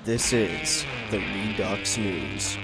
This is the Redux News.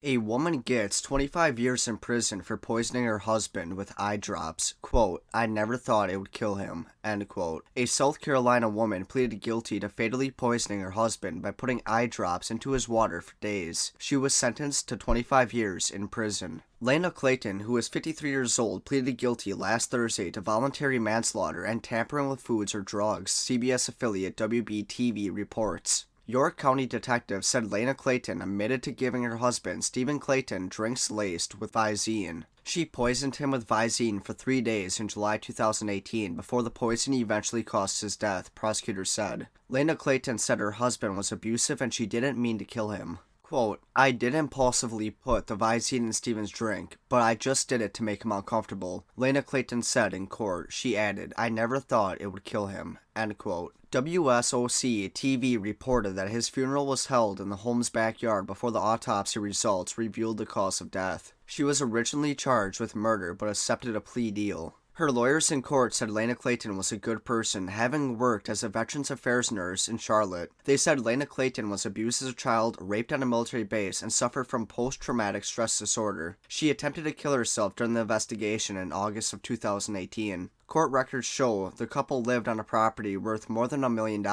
A woman gets 25 years in prison for poisoning her husband with eye drops. Quote, "I never thought it would kill him." End quote. A South Carolina woman pleaded guilty to fatally poisoning her husband by putting eye drops into his water for days. She was sentenced to 25 years in prison. Lana Clayton, who is 53 years old, pleaded guilty last Thursday to voluntary manslaughter and tampering with foods or drugs, CBS affiliate WB-TV reports. York County detectives said Lana Clayton admitted to giving her husband, Stephen Clayton, drinks laced with Visine. She poisoned him with Visine for 3 days in July 2018 before the poison eventually caused his death, prosecutors said. Lana Clayton said her husband was abusive and she didn't mean to kill him. Quote, "I did impulsively put the Visine in Stephen's drink, but I just did it to make him uncomfortable," Lana Clayton said in court. She added, "I never thought it would kill him." End quote. WSOC-TV reported that his funeral was held in the home's backyard before the autopsy results revealed the cause of death. She was originally charged with murder but accepted a plea deal. Her lawyers in court said Lana Clayton was a good person, having worked as a Veterans Affairs nurse in Charlotte. They said Lana Clayton was abused as a child, raped on a military base, and suffered from post-traumatic stress disorder. She attempted to kill herself during the investigation in August of 2018. Court records show the couple lived on a property worth more than $1 million,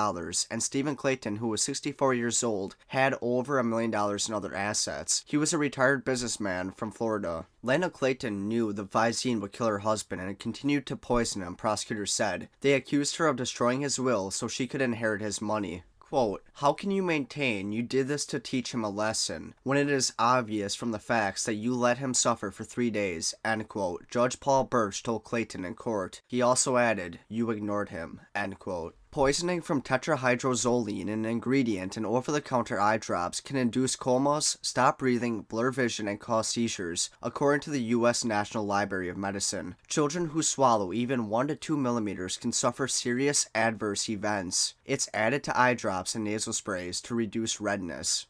and Stephen Clayton, who was 64 years old, had over $1 million in other assets. He was a retired businessman from Florida. Lana Clayton knew the Visine would kill her husband and continued to poison him, prosecutors said. They accused her of destroying his will so she could inherit his money. Quote, "How can you maintain you did this to teach him a lesson when it is obvious from the facts that you let him suffer for 3 days?" End quote. Judge Paul Birch told Clayton in court. He also added, "You ignored him." End quote. Poisoning from tetrahydrozoline, an ingredient in over-the-counter eye drops, can induce comas, stop breathing, blur vision, and cause seizures, according to the U.S. National Library of Medicine. Children who swallow even 1 to 2 millimeters can suffer serious adverse events. It's added to eye drops and nasal sprays to reduce redness.